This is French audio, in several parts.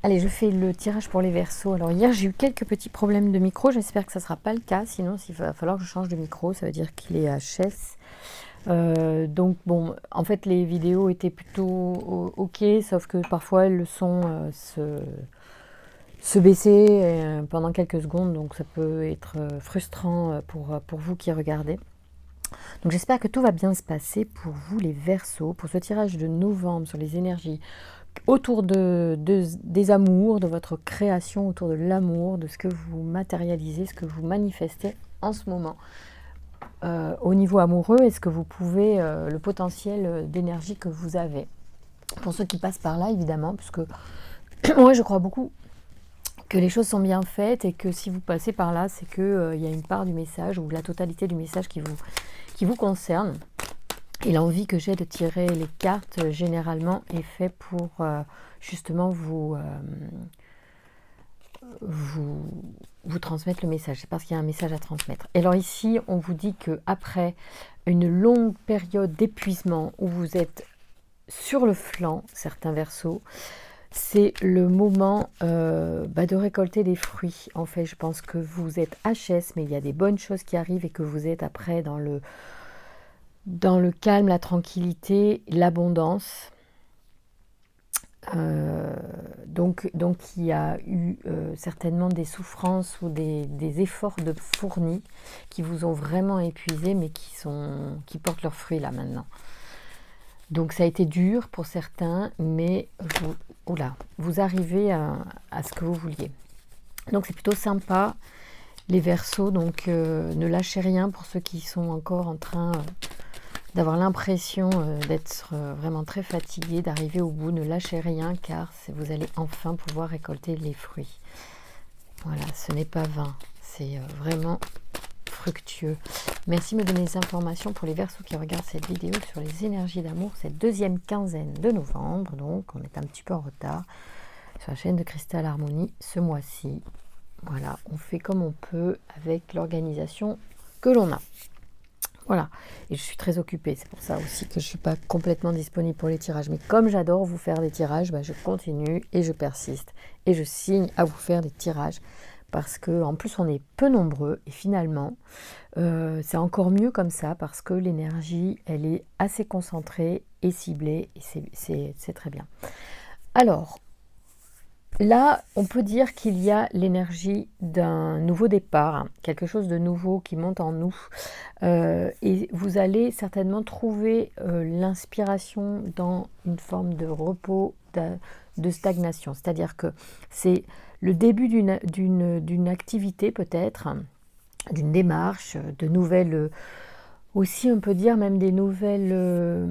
Allez, je fais le tirage pour les Verseaux. Alors hier, j'ai eu quelques petits problèmes de micro. J'espère que ça ne sera pas le cas. Sinon, il va falloir que je change de micro. Ça veut dire qu'il est HS. Donc bon, en fait, les vidéos étaient plutôt ok, sauf que parfois le son se baisser pendant quelques secondes. Donc ça peut être frustrant pour vous qui regardez. Donc j'espère que tout va bien se passer pour vous les Verseaux, pour ce tirage de novembre sur les énergies autour des amours, de votre création, autour de l'amour, de ce que vous matérialisez, ce que vous manifestez en ce moment. Au niveau amoureux, est-ce que vous pouvez, le potentiel d'énergie que vous avez. Pour ceux qui passent par là, évidemment, puisque moi je crois beaucoup que les choses sont bien faites et que si vous passez par là, c'est qu'il y a une part du message ou la totalité du message qui vous concerne. Et l'envie que j'ai de tirer les cartes, généralement, est fait pour justement vous transmettre le message. C'est parce qu'il y a un message à transmettre. Et alors ici, on vous dit qu'après une longue période d'épuisement où vous êtes sur le flanc, certains Verseaux, c'est le moment de récolter les fruits. En fait, je pense que vous êtes HS, mais il y a des bonnes choses qui arrivent et que vous êtes après dans le calme, la tranquillité, l'abondance. Donc il y a eu certainement des souffrances ou des efforts de fournis qui vous ont vraiment épuisé, mais qui portent leurs fruits là maintenant. Donc ça a été dur pour certains, mais vous arrivez à ce que vous vouliez. Donc c'est plutôt sympa les Verseaux, donc ne lâchez rien pour ceux qui sont encore en train d'avoir l'impression d'être vraiment très fatigué, d'arriver au bout. Ne lâchez rien car vous allez enfin pouvoir récolter les fruits. Voilà, ce n'est pas vain, c'est vraiment fructueux. Merci de me donner les informations pour les Verseaux qui regardent cette vidéo sur les énergies d'amour, cette deuxième quinzaine de novembre. Donc on est un petit peu en retard sur la chaîne de Cristal Harmonie ce mois-ci. Voilà, on fait comme on peut avec l'organisation que l'on a. Voilà, et je suis très occupée, c'est pour ça aussi que je ne suis pas complètement disponible pour les tirages. Mais comme j'adore vous faire des tirages, je continue et je persiste. Et je signe à vous faire des tirages parce qu'en plus on est peu nombreux et finalement c'est encore mieux comme ça parce que l'énergie elle est assez concentrée et ciblée et c'est très bien. Alors, là, on peut dire qu'il y a l'énergie d'un nouveau départ, quelque chose de nouveau qui monte en nous. Et vous allez certainement trouver l'inspiration dans une forme de repos, de stagnation. C'est-à-dire que c'est le début d'une activité peut-être, d'une démarche, de nouvelles... Aussi, on peut dire même des nouvelles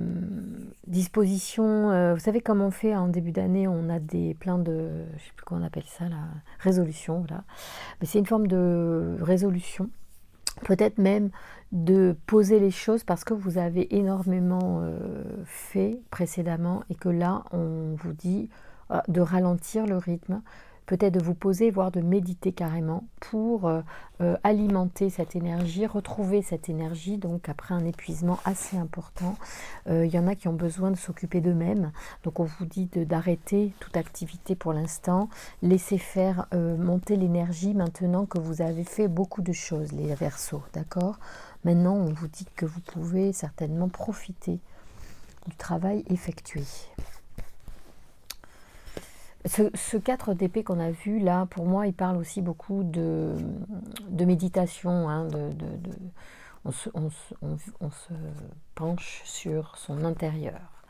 dispositions. Vous savez, comme on fait en début d'année, on a plein de, je ne sais plus comment on appelle ça, la résolution. Voilà. Mais c'est une forme de résolution. Peut-être même de poser les choses parce que vous avez énormément fait précédemment et que là, on vous dit de ralentir le rythme, peut-être de vous poser, voire de méditer carrément pour alimenter cette énergie, retrouver cette énergie. Donc après un épuisement assez important, il y en a qui ont besoin de s'occuper d'eux-mêmes. Donc on vous dit d'arrêter toute activité pour l'instant, laisser faire monter l'énergie maintenant que vous avez fait beaucoup de choses, les Verseaux, d'accord? Maintenant, on vous dit que vous pouvez certainement profiter du travail effectué. Ce 4 d'épée qu'on a vu là, pour moi, il parle aussi beaucoup de méditation. Hein, on se penche sur son intérieur.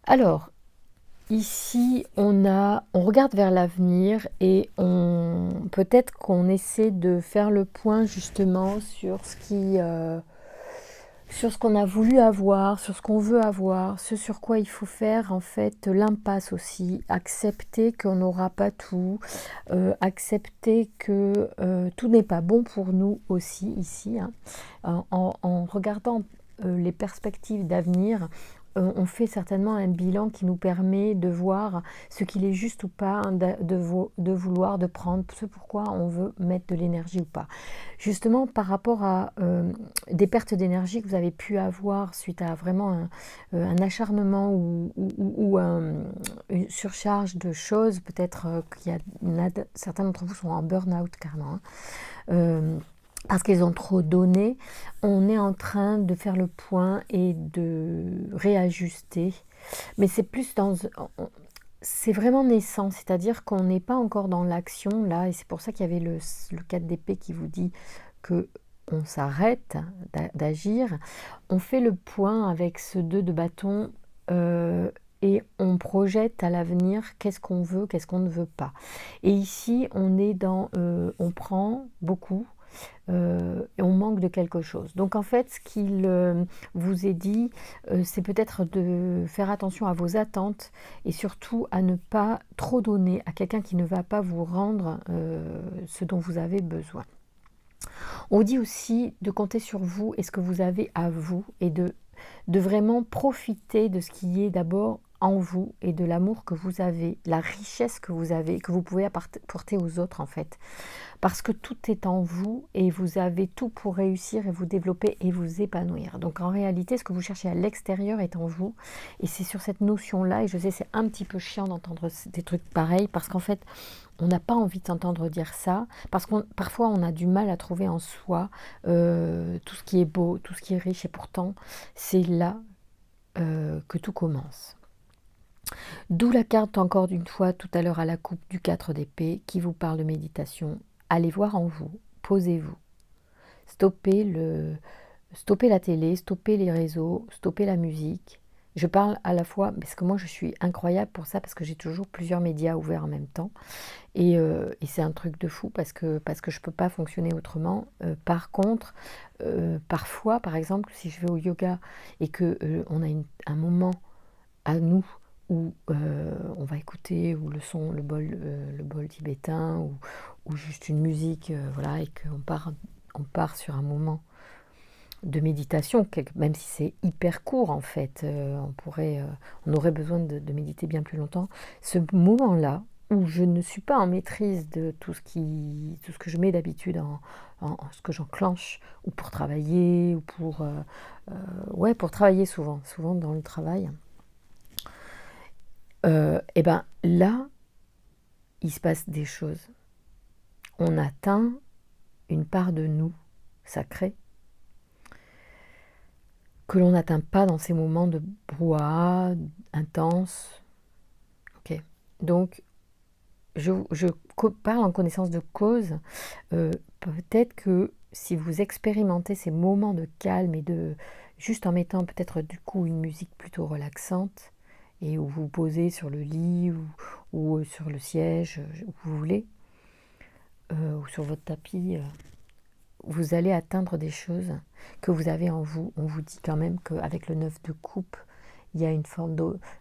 Alors, ici, on regarde vers l'avenir et peut-être qu'on essaie de faire le point justement sur sur ce qu'on a voulu avoir, sur ce qu'on veut avoir, ce sur quoi il faut faire en fait l'impasse aussi, accepter qu'on n'aura pas tout, accepter que tout n'est pas bon pour nous aussi ici, hein. En regardant les perspectives d'avenir, on fait certainement un bilan qui nous permet de voir ce qu'il est juste ou pas de vouloir, de prendre, ce pourquoi on veut mettre de l'énergie ou pas. Justement, par rapport à des pertes d'énergie que vous avez pu avoir suite à vraiment un acharnement ou une surcharge de choses, peut-être certains d'entre vous sont en burn-out carrément, hein. Parce qu'ils ont trop donné, on est en train de faire le point et de réajuster. Mais c'est plus c'est vraiment naissant, c'est-à-dire qu'on n'est pas encore dans l'action là, et c'est pour ça qu'il y avait le 4 d'épée qui vous dit que on s'arrête d'agir. On fait le point avec ce 2 de bâton et on projette à l'avenir qu'est-ce qu'on veut, qu'est-ce qu'on ne veut pas. Et ici, on est on prend beaucoup. Et on manque de quelque chose. Donc en fait, ce qu'il vous est dit, c'est peut-être de faire attention à vos attentes et surtout à ne pas trop donner à quelqu'un qui ne va pas vous rendre ce dont vous avez besoin. On dit aussi de compter sur vous et ce que vous avez à vous et de vraiment profiter de ce qui est d'abord en vous et de l'amour que vous avez, la richesse que vous avez, que vous pouvez apporter aux autres en fait. Parce que tout est en vous et vous avez tout pour réussir et vous développer et vous épanouir. Donc en réalité, ce que vous cherchez à l'extérieur est en vous. Et c'est sur cette notion-là, et je sais c'est un petit peu chiant d'entendre des trucs pareils, parce qu'en fait, on n'a pas envie d'entendre dire ça, parce que parfois on a du mal à trouver en soi tout ce qui est beau, tout ce qui est riche, et pourtant c'est là que tout commence. D'où la carte, encore une fois, tout à l'heure à la coupe du 4 d'épée, qui vous parle de méditation. Allez voir en vous, posez-vous. Stoppez la télé, stoppez les réseaux, stoppez la musique. Je parle à la fois, parce que moi je suis incroyable pour ça, parce que j'ai toujours plusieurs médias ouverts en même temps. Et c'est un truc de fou, parce que je ne peux pas fonctionner autrement. Par contre, parfois, par exemple, si je vais au yoga et qu'on a un moment à nous, où on va écouter ou le son, le bol tibétain ou juste une musique, voilà, et qu'on part sur un moment de méditation, même si c'est hyper court en fait, on aurait besoin de méditer bien plus longtemps. Ce moment-là où je ne suis pas en maîtrise de tout ce que je mets d'habitude en ce que j'enclenche, ou pour travailler, ou pour travailler souvent dans le travail. Et ben là, il se passe des choses. On atteint une part de nous sacrée que l'on n'atteint pas dans ces moments de brouhaha intense. Ok. Donc, je parle en connaissance de cause. Peut-être que si vous expérimentez ces moments de calme et juste en mettant peut-être du coup une musique plutôt relaxante, et où vous vous posez sur le lit ou sur le siège, où vous voulez, ou sur votre tapis, vous allez atteindre des choses que vous avez en vous. On vous dit quand même qu'avec le 9 de coupe, il y a une forme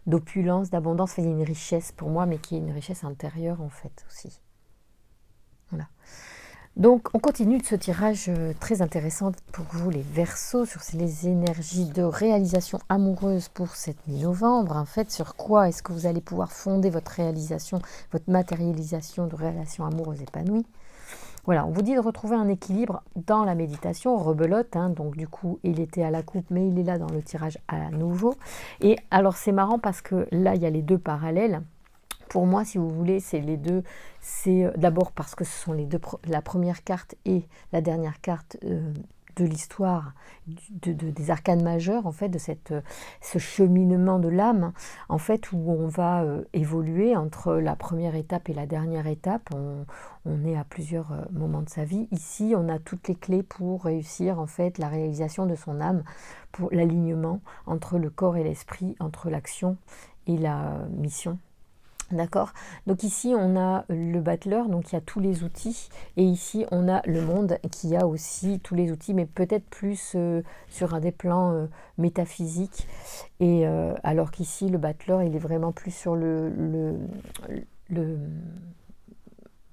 d'opulence, d'abondance, il y a une richesse pour moi, mais qui est une richesse intérieure en fait aussi. Voilà. Donc, on continue de ce tirage très intéressant pour vous, les Verseaux, sur les énergies de réalisation amoureuse pour cette mi-novembre. En fait, sur quoi est-ce que vous allez pouvoir fonder votre réalisation, votre matérialisation de relations amoureuses épanouies? Voilà, on vous dit de retrouver un équilibre dans la méditation, rebelote, hein, donc du coup, il était à la coupe, mais il est là dans le tirage à nouveau. Et alors, c'est marrant parce que là, il y a les deux parallèles. Pour moi, si vous voulez, c'est les deux. C'est d'abord parce que ce sont les deux, la première carte et la dernière carte de l'histoire des arcanes majeures, en fait, de ce cheminement de l'âme, en fait, où on va évoluer entre la première étape et la dernière étape. On est à plusieurs moments de sa vie. Ici, on a toutes les clés pour réussir, en fait, la réalisation de son âme, pour l'alignement entre le corps et l'esprit, entre l'action et la mission. D'accord. Donc ici, on a le battleur, donc il y a tous les outils. Et ici, on a le monde qui a aussi tous les outils, mais peut-être plus sur un des plans métaphysiques. Et alors qu'ici, le battleur, il est vraiment plus sur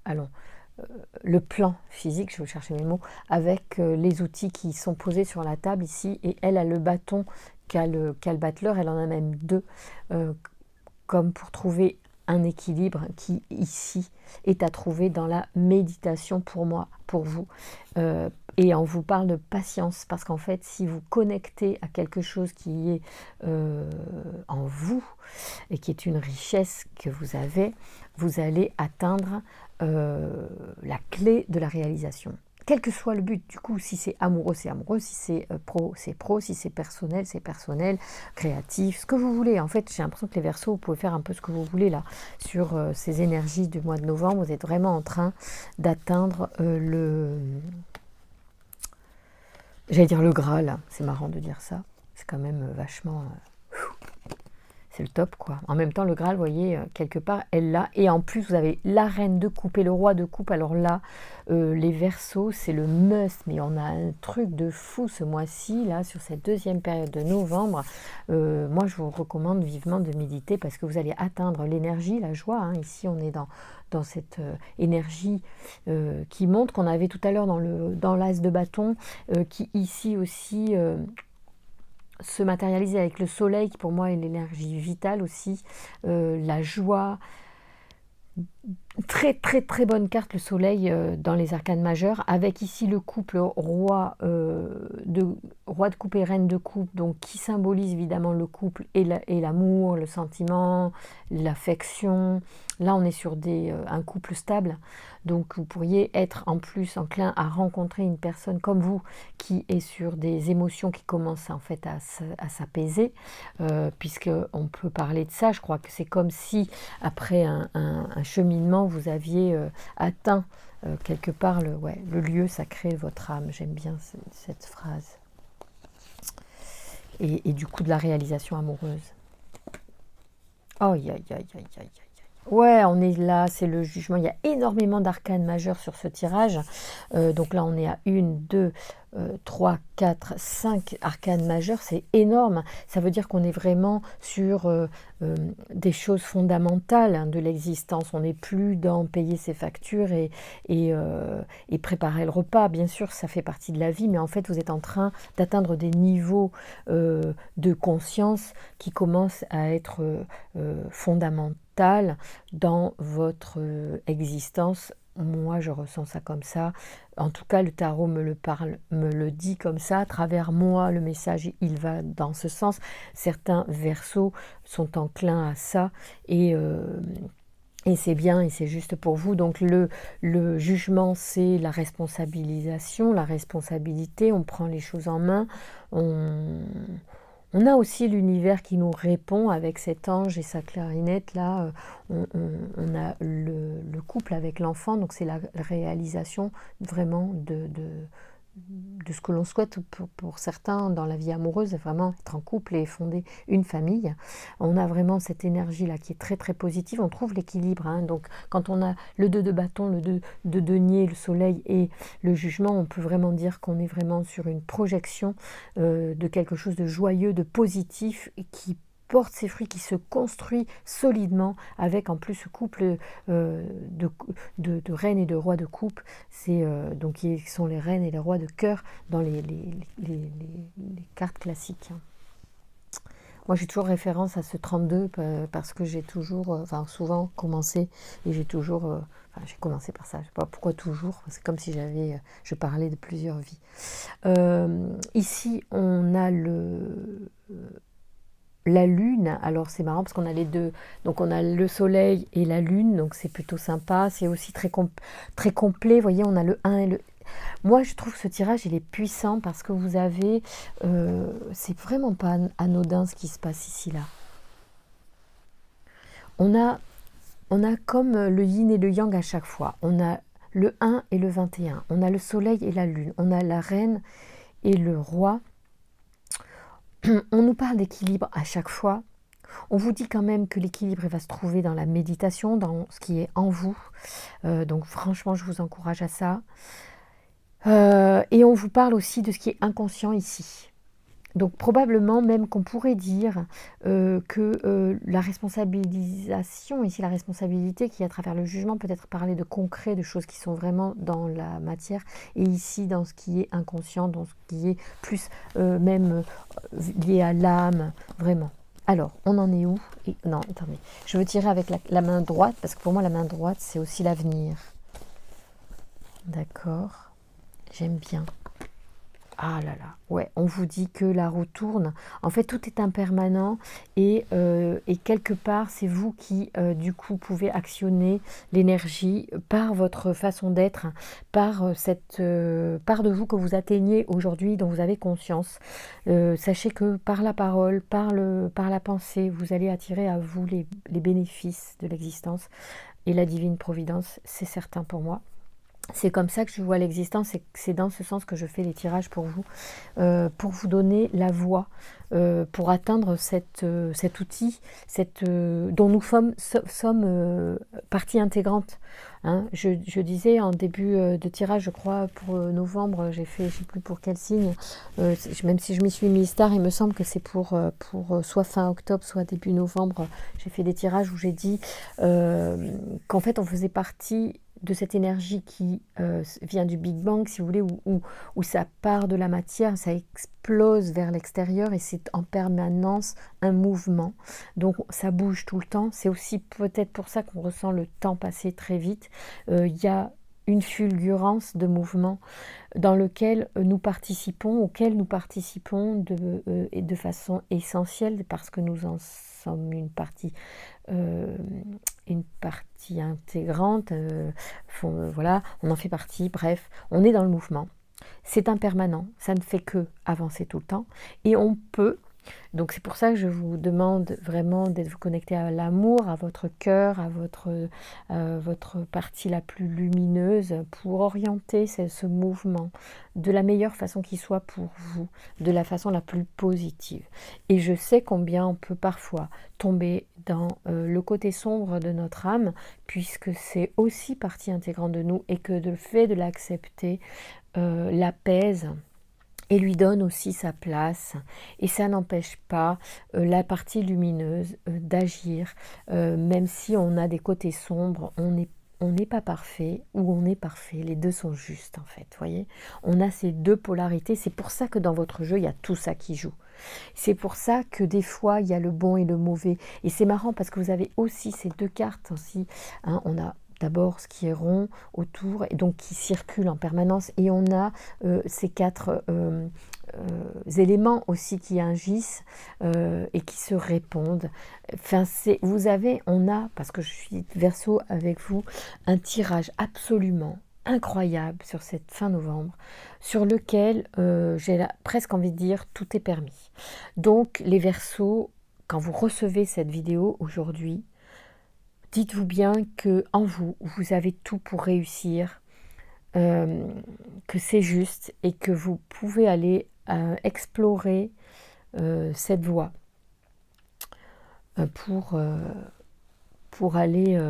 allons, le plan physique, je vais chercher mes mots, avec les outils qui sont posés sur la table ici. Et elle a le bâton qu'a le battleur, elle en a même deux, euh, comme pour trouver un équilibre qui, ici, est à trouver dans la méditation pour moi, pour vous. Et on vous parle de patience, parce qu'en fait, si vous connectez à quelque chose qui est en vous, et qui est une richesse que vous allez atteindre la clé de la réalisation. Quel que soit le but, du coup, si c'est amoureux, si c'est pro, si c'est personnel, créatif, ce que vous voulez. En fait, j'ai l'impression que les Verseaux, vous pouvez faire un peu ce que vous voulez là, sur ces énergies du mois de novembre. Vous êtes vraiment en train d'atteindre j'allais dire le Graal, c'est marrant de dire ça. C'est quand même vachement... c'est le top, quoi. En même temps, le Graal, vous voyez, quelque part, elle l'a. Et en plus, vous avez la reine de coupe et le roi de coupe. Alors là, les Verseaux, c'est le must. Mais on a un truc de fou ce mois-ci, là, sur cette deuxième période de novembre. Moi, je vous recommande vivement de méditer parce que vous allez atteindre l'énergie, la joie. Hein. Ici, on est dans cette énergie qui monte, qu'on avait tout à l'heure dans l'as de bâton, qui ici aussi... se matérialiser avec le soleil qui pour moi est l'énergie vitale aussi, la joie, très très très bonne carte le soleil dans les arcanes majeures, avec ici le couple roi de coupe et reine de coupe, donc qui symbolise évidemment le couple et l'amour, le sentiment, l'affection. Là on est sur un couple stable, donc vous pourriez être en plus enclin à rencontrer une personne comme vous qui est sur des émotions qui commencent en fait à s'apaiser, puisque on peut parler de ça. Je crois que c'est comme si après un cheminement vous aviez atteint quelque part le lieu sacré de votre âme. J'aime bien cette phrase. Et du coup de la réalisation amoureuse. Oh, aïe, aïe, aïe, aïe, aïe. Ouais, on est là, c'est le jugement. Il y a énormément d'arcanes majeures sur ce tirage. Donc là, on est à 1, 2, 3, 4, 5 arcanes majeures. C'est énorme. Ça veut dire qu'on est vraiment sur des choses fondamentales de l'existence. On n'est plus dans payer ses factures et préparer le repas. Bien sûr, ça fait partie de la vie, mais en fait, vous êtes en train d'atteindre des niveaux de conscience qui commencent à être fondamentaux dans votre existence. Moi, je ressens ça comme ça. En tout cas, le tarot me le dit comme ça. À travers moi, le message, il va dans ce sens. Certains Verseaux sont enclins à ça et c'est bien et c'est juste pour vous. Donc le jugement, c'est la responsabilisation, la responsabilité. On prend les choses en main. On a aussi l'univers qui nous répond avec cet ange et sa clarinette. Là, on a le couple avec l'enfant, donc c'est la réalisation vraiment de ce que l'on souhaite pour certains dans la vie amoureuse, vraiment être en couple et fonder une famille. On a vraiment cette énergie-là qui est très très positive. On trouve l'équilibre. Hein. Donc quand on a le 2 de bâton, le 2 de denier, le soleil et le jugement, on peut vraiment dire qu'on est vraiment sur une projection de quelque chose de joyeux, de positif et qui porte ses fruits, qui se construit solidement avec en plus ce couple de reines et de rois de coupe. C'est donc qui sont les reines et les rois de cœur dans les cartes classiques. Moi, j'ai toujours référence à ce 32 parce que j'ai toujours, souvent commencé et j'ai toujours, j'ai commencé par ça. Je ne sais pas pourquoi toujours. C'est comme si je parlais de plusieurs vies. Ici, on a la lune. Alors c'est marrant parce qu'on a les deux, donc on a le soleil et la lune, donc c'est plutôt sympa, c'est aussi très complet. Vous voyez, on a le 1 et le... Moi je trouve que ce tirage il est puissant parce que vous avez c'est vraiment pas anodin ce qui se passe ici là. On a comme le yin et le yang à chaque fois. On a le 1 et le 21, on a le soleil et la lune, on a la reine et le roi. On nous parle d'équilibre à chaque fois. On vous dit quand même que l'équilibre va se trouver dans la méditation, dans ce qui est en vous. Donc franchement, je vous encourage à ça. Et on vous parle aussi de ce qui est inconscient ici. Donc probablement même qu'on pourrait dire que la responsabilisation, ici la responsabilité qui est à travers le jugement, peut-être parler de concret, de choses qui sont vraiment dans la matière, et ici dans ce qui est inconscient, dans ce qui est plus même lié à l'âme, vraiment. Alors, on en est où? Non, attendez, je veux tirer avec la main droite, parce que pour moi la main droite c'est aussi l'avenir. D'accord, j'aime bien. Ah là là, ouais, on vous dit que la roue tourne. En fait, tout est impermanent et quelque part, c'est vous qui, du coup, pouvez actionner l'énergie par votre façon d'être, par cette part de vous que vous atteignez aujourd'hui, dont vous avez conscience. Sachez que par la parole, par la pensée, vous allez attirer à vous les bénéfices de l'existence et la divine providence, c'est certain pour moi. C'est comme ça que je vois l'existence et c'est dans ce sens que je fais les tirages pour vous donner la voie, pour atteindre cet outil dont nous sommes partie intégrante. Hein. Je disais en début de tirage, je crois, pour novembre, j'ai fait, je ne sais plus pour quel signe, même si je m'y suis mise tard, il me semble que c'est pour soit fin octobre, soit début novembre, j'ai fait des tirages où j'ai dit qu'en fait on faisait partie de cette énergie qui vient du Big Bang, si vous voulez, où ça part de la matière, ça explose vers l'extérieur et c'est en permanence un mouvement. Donc ça bouge tout le temps. C'est aussi peut-être pour ça qu'on ressent le temps passer très vite. Il y a une fulgurance de mouvement dans lequel auquel nous participons de façon essentielle parce que nous en sommes euh, une partie intégrante, voilà, on en fait partie, bref, on est dans le mouvement. C'est impermanent, ça ne fait que avancer tout le temps et on peut. Donc c'est pour ça que je vous demande vraiment d'être vous connecté à l'amour, à votre cœur, à votre partie la plus lumineuse pour orienter ce mouvement de la meilleure façon qui soit pour vous, de la façon la plus positive. Et je sais combien on peut parfois tomber dans le côté sombre de notre âme, puisque c'est aussi partie intégrante de nous et que le fait de l'accepter l'apaise et lui donne aussi sa place. Et ça n'empêche pas la partie lumineuse d'agir, même si on a des côtés sombres, on n'est pas parfait ou on est parfait, les deux sont justes en fait, voyez. On a ces deux polarités, c'est pour ça que dans votre jeu, il y a tout ça qui joue. C'est pour ça que des fois, il y a le bon et le mauvais. Et c'est marrant parce que vous avez aussi ces deux cartes aussi. Hein, on a d'abord ce qui est rond autour et donc qui circule en permanence et on a ces quatre éléments aussi qui agissent et qui se répondent. Enfin, on a, parce que je suis Verseau avec vous, un tirage absolument incroyable sur cette fin novembre, sur lequel j'ai presque envie de dire tout est permis. Donc les Verseaux, quand vous recevez cette vidéo aujourd'hui, dites-vous bien que en vous, vous avez tout pour réussir, que c'est juste et que vous pouvez aller explorer cette voie pour aller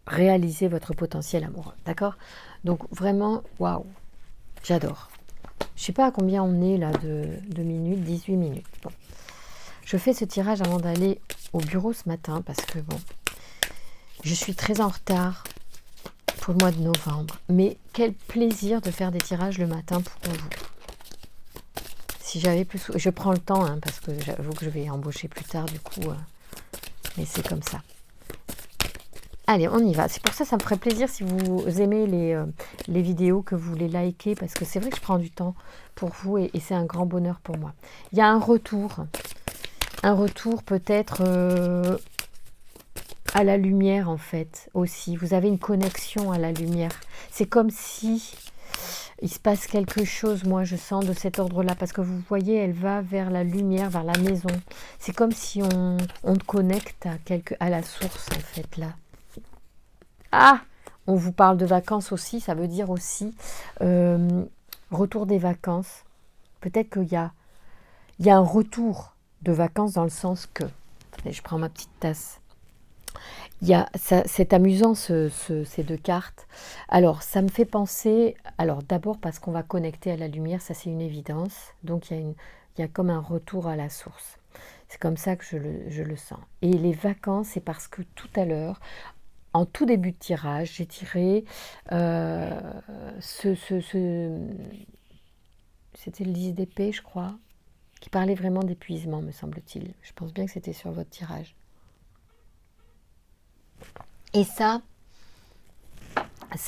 réaliser votre potentiel amoureux. D'accord? Donc vraiment, waouh, j'adore. Je ne sais pas à combien on est là de minutes, 18 minutes. Bon. Je fais ce tirage avant d'aller au bureau ce matin parce que bon, je suis très en retard pour le mois de novembre. Mais quel plaisir de faire des tirages le matin pour vous. Si j'avais plus... Je prends le temps hein, parce que j'avoue que je vais embaucher plus tard du coup. Mais c'est comme ça. Allez, on y va. C'est pour ça, ça me ferait plaisir si vous aimez les vidéos, que vous les likez, parce que c'est vrai que je prends du temps pour vous et c'est un grand bonheur pour moi. Il y a un retour peut-être à la lumière en fait aussi. Vous avez une connexion à la lumière. C'est comme si il se passe quelque chose, moi je sens de cet ordre-là, parce que vous voyez, elle va vers la lumière, vers la maison. C'est comme si on connecte à la source en fait là. Ah, on vous parle de vacances aussi, ça veut dire aussi retour des vacances. Peut-être qu'il y a un retour de vacances dans le sens que... Attendez, je prends ma petite tasse. C'est amusant ces deux cartes. Alors, ça me fait penser, alors d'abord parce qu'on va connecter à la lumière, ça c'est une évidence. Donc il y a comme un retour à la source. C'est comme ça que je le sens. Et les vacances, c'est parce que tout à l'heure, en tout début de tirage, j'ai tiré euh, ce, ce- ce- c'était le 10 d'épée, je crois, qui parlait vraiment d'épuisement, me semble-t-il. Je pense bien que c'était sur votre tirage. Et ça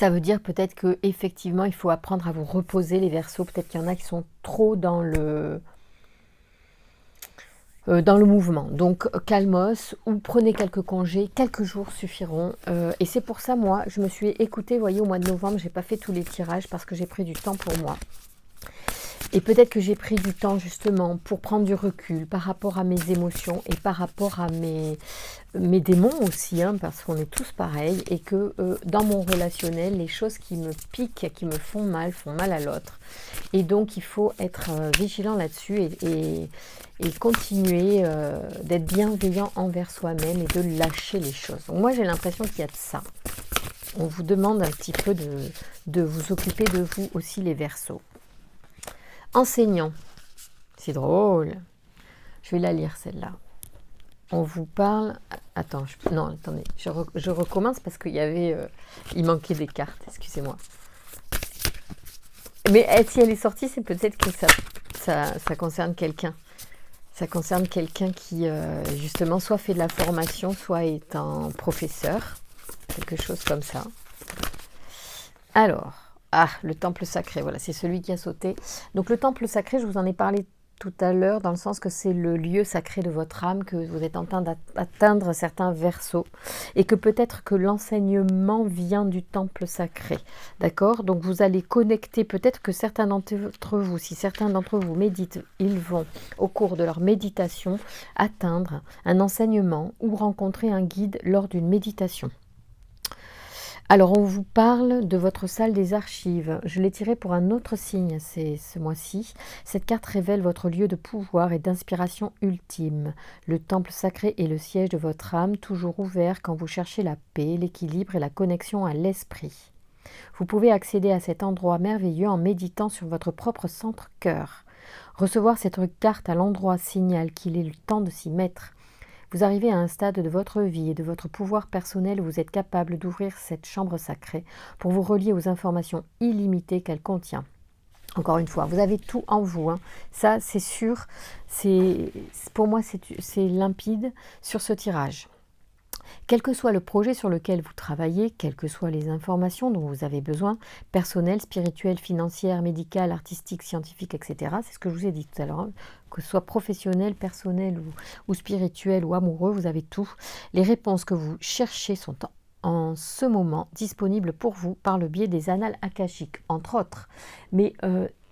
veut dire peut-être que effectivement, il faut apprendre à vous reposer les Verseaux. Peut-être qu'il y en a qui sont trop dans le mouvement. Donc calmos, ou prenez quelques congés, quelques jours suffiront. Et c'est pour ça, moi, je me suis écoutée, vous voyez, au mois de novembre, j'ai pas fait tous les tirages parce que j'ai pris du temps pour moi. Et peut-être que j'ai pris du temps justement pour prendre du recul par rapport à mes émotions et par rapport à mes démons aussi, hein, parce qu'on est tous pareils, et que dans mon relationnel, les choses qui me piquent, qui me font mal à l'autre. Et donc il faut être vigilant là-dessus et continuer d'être bienveillant envers soi-même et de lâcher les choses. Donc, moi j'ai l'impression qu'il y a de ça. On vous demande un petit peu de vous occuper de vous aussi les Verseaux. Enseignant, c'est drôle. Je vais la lire celle-là. On vous parle. Attends, non, attendez, je recommence parce qu'il y avait, il manquait des cartes. Excusez-moi. Mais si elle est sortie, c'est peut-être que ça concerne quelqu'un. Ça concerne quelqu'un qui justement soit fait de la formation, soit est un professeur, quelque chose comme ça. Alors, le temple sacré, voilà, c'est celui qui a sauté. Donc le temple sacré, je vous en ai parlé tout à l'heure, dans le sens que c'est le lieu sacré de votre âme, que vous êtes en train d'atteindre certains Verseaux, et que peut-être que l'enseignement vient du temple sacré, d'accord? Donc vous allez connecter, peut-être que certains d'entre vous, si certains d'entre vous méditent, ils vont, au cours de leur méditation, atteindre un enseignement ou rencontrer un guide lors d'une méditation. Alors, on vous parle de votre salle des archives. Je l'ai tiré pour un autre signe ce mois-ci. Cette carte révèle votre lieu de pouvoir et d'inspiration ultime. Le temple sacré est le siège de votre âme, toujours ouvert quand vous cherchez la paix, l'équilibre et la connexion à l'esprit. Vous pouvez accéder à cet endroit merveilleux en méditant sur votre propre centre-cœur. Recevoir cette carte à l'endroit signale qu'il est le temps de s'y mettre. Vous arrivez à un stade de votre vie et de votre pouvoir personnel où vous êtes capable d'ouvrir cette chambre sacrée pour vous relier aux informations illimitées qu'elle contient. Encore une fois, vous avez tout en vous, hein. Ça c'est sûr, pour moi c'est limpide sur ce tirage. Quel que soit le projet sur lequel vous travaillez, quelles que soient les informations dont vous avez besoin, personnelles, spirituelles, financières, médicales, artistiques, scientifiques, etc. C'est ce que je vous ai dit tout à l'heure, hein. Que ce soit professionnel, personnel ou spirituel ou amoureux, vous avez tout. Les réponses que vous cherchez sont en ce moment disponibles pour vous par le biais des annales akashiques, entre autres. Mais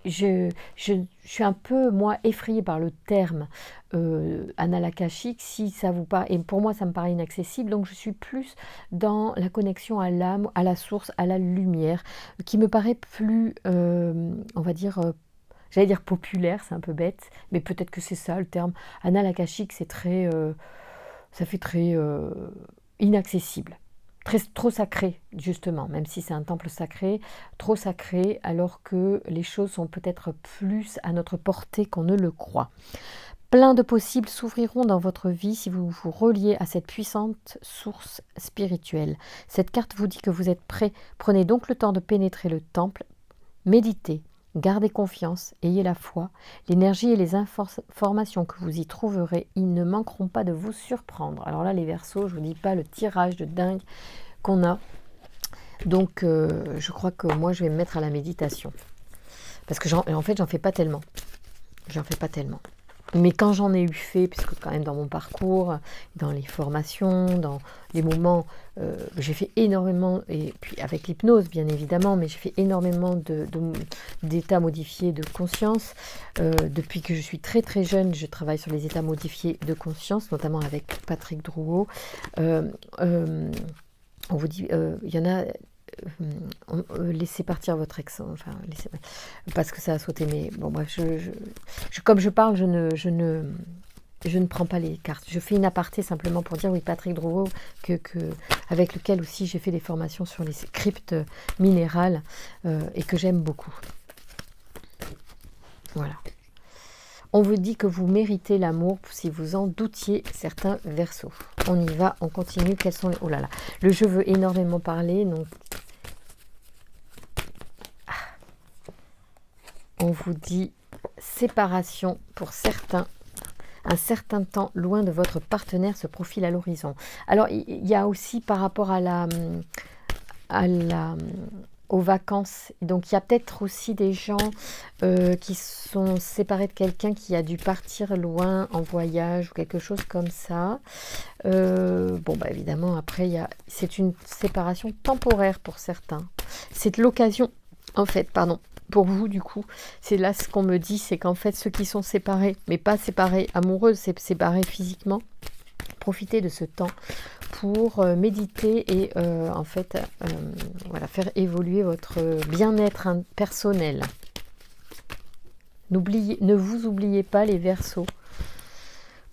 je suis un peu, moi, effrayée par le terme annales akashiques, si ça vous paraît, et pour moi ça me paraît inaccessible, donc je suis plus dans la connexion à l'âme, à la source, à la lumière, qui me paraît plus, on va dire, j'allais dire populaire, c'est un peu bête, mais peut-être que c'est ça le terme. Annales akashiques, c'est très, ça fait très inaccessible. Trop sacré, justement, même si c'est un temple sacré, trop sacré, alors que les choses sont peut-être plus à notre portée qu'on ne le croit. Plein de possibles s'ouvriront dans votre vie si vous vous reliez à cette puissante source spirituelle. Cette carte vous dit que vous êtes prêt. Prenez donc le temps de pénétrer le temple, méditez, gardez confiance, ayez la foi. L'énergie et les informations que vous y trouverez, ils ne manqueront pas de vous surprendre. Alors là, les Verseaux, je ne vous dis pas le tirage de dingue qu'on a. Donc, je crois que moi, je vais me mettre à la méditation. Parce que en fait, j'en fais pas tellement. J'en fais pas tellement. Mais quand j'en ai eu fait, puisque quand même dans mon parcours, dans les formations, dans les moments, j'ai fait énormément, et puis avec l'hypnose bien évidemment, mais j'ai fait énormément d'états modifiés de conscience. Depuis que je suis très très jeune, je travaille sur les états modifiés de conscience, notamment avec Patrick Drouot. On vous dit, il y en a... laissez partir votre ex, enfin, parce que ça a sauté, mais bon bref, comme je parle, je ne prends pas les cartes. Je fais une aparté simplement pour dire, oui, Patrick Drouot, avec lequel aussi j'ai fait des formations sur les cryptes minérales et que j'aime beaucoup. Voilà. On vous dit que vous méritez l'amour si vous en doutiez, certains Verseaux. On y va, on continue. Quels sont les... Oh là là, le jeu veut énormément parler, donc... On vous dit séparation pour certains. Un certain temps loin de votre partenaire se profile à l'horizon. Alors, il y a aussi par rapport aux vacances. Donc, il y a peut-être aussi des gens qui sont séparés de quelqu'un qui a dû partir loin en voyage ou quelque chose comme ça. Bon, bah évidemment, après, c'est une séparation temporaire pour certains. C'est l'occasion, en fait, pardon, pour vous, du coup, c'est là ce qu'on me dit, c'est qu'en fait, ceux qui sont séparés, mais pas séparés amoureux, c'est séparés physiquement, profitez de ce temps pour méditer et en fait, voilà, faire évoluer votre bien-être personnel. Ne vous oubliez pas les Verseaux.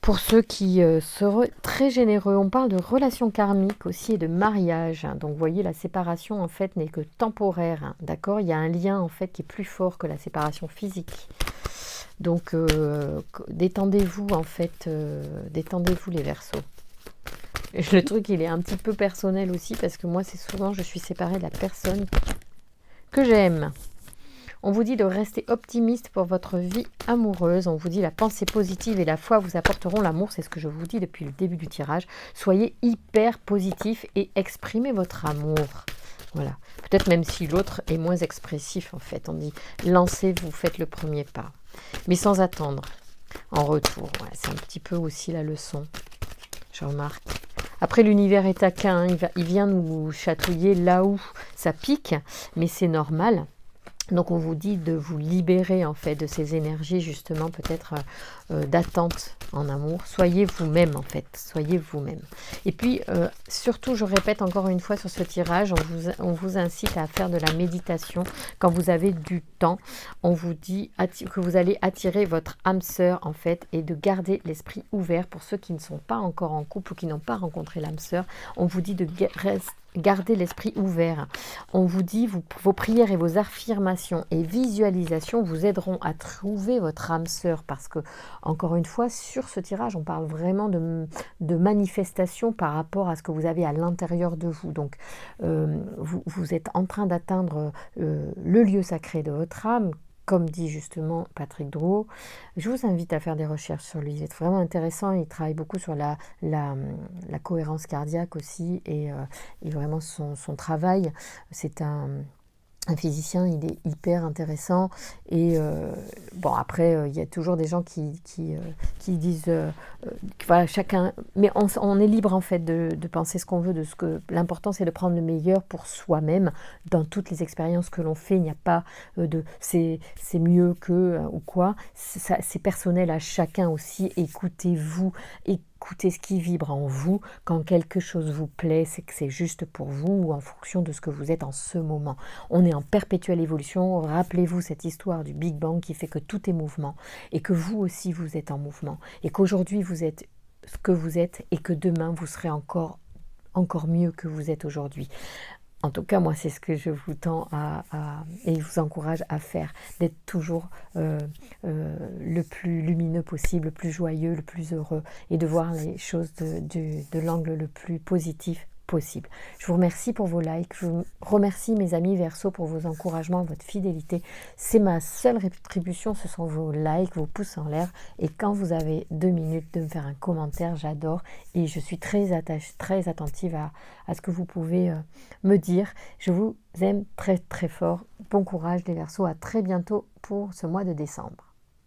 Pour ceux qui seraient très généreux, on parle de relations karmiques aussi et de mariage. Donc, vous voyez, la séparation, en fait, n'est que temporaire. Hein, d'accord ? Il y a un lien, en fait, qui est plus fort que la séparation physique. Donc, détendez-vous, en fait. Détendez-vous, les Verseaux. Le truc, il est un petit peu personnel aussi, parce que moi, c'est souvent, je suis séparée de la personne que j'aime. On vous dit de rester optimiste pour votre vie amoureuse. On vous dit la pensée positive et la foi vous apporteront l'amour. C'est ce que je vous dis depuis le début du tirage. Soyez hyper positif et exprimez votre amour. Voilà. Peut-être même si l'autre est moins expressif en fait. On dit lancez-vous, faites le premier pas. Mais sans attendre. En retour. Ouais, c'est un petit peu aussi la leçon. Je remarque. Après, l'univers est taquin. Hein. Il vient nous chatouiller là où ça pique. Mais c'est normal. Donc on vous dit de vous libérer en fait de ces énergies justement peut-être d'attente en amour. Soyez vous-même en fait, soyez vous-même. Et puis surtout, je répète encore une fois sur ce tirage, on vous incite à faire de la méditation quand vous avez du temps. On vous dit que vous allez attirer votre âme sœur en fait et de garder l'esprit ouvert pour ceux qui ne sont pas encore en couple ou qui n'ont pas rencontré l'âme sœur. On vous dit de gardez l'esprit ouvert. On vous dit, vos prières et vos affirmations et visualisations vous aideront à trouver votre âme sœur parce que, encore une fois, sur ce tirage, on parle vraiment de manifestation par rapport à ce que vous avez à l'intérieur de vous. Donc, vous êtes en train d'atteindre le lieu sacré de votre âme, comme dit justement Patrick Drouot. Je vous invite à faire des recherches sur lui. C'est vraiment intéressant. Il travaille beaucoup sur la cohérence cardiaque aussi. Et vraiment son travail, c'est un physicien, il est hyper intéressant. Et bon, après, il y a toujours des gens qui disent voilà, chacun, mais on est libre en fait de penser ce qu'on veut, l'important c'est de prendre le meilleur pour soi-même dans toutes les expériences que l'on fait. Il n'y a pas de c'est mieux que ou quoi, c'est personnel à chacun aussi. Écoutez-vous, écoutez ce qui vibre en vous. Quand quelque chose vous plaît, c'est que c'est juste pour vous ou en fonction de ce que vous êtes en ce moment. On est en perpétuelle évolution. Rappelez-vous cette histoire du Big Bang qui fait que tout est mouvement et que vous aussi vous êtes en mouvement et qu'aujourd'hui vous êtes ce que vous êtes et que demain vous serez encore mieux que vous êtes aujourd'hui. En tout cas, moi, c'est ce que je vous tends et vous encourage à faire, d'être toujours le plus lumineux possible, le plus joyeux, le plus heureux, et de voir les choses de l'angle le plus positif possible. Je vous remercie pour vos likes, je vous remercie mes amis Verseaux pour vos encouragements, votre fidélité. C'est ma seule rétribution, ce sont vos likes, vos pouces en l'air, et quand vous avez 2 minutes de me faire un commentaire, j'adore, et je suis très attentive à ce que vous pouvez me dire. Je vous aime très très fort. Bon courage les Verseaux, à très bientôt pour ce mois de décembre.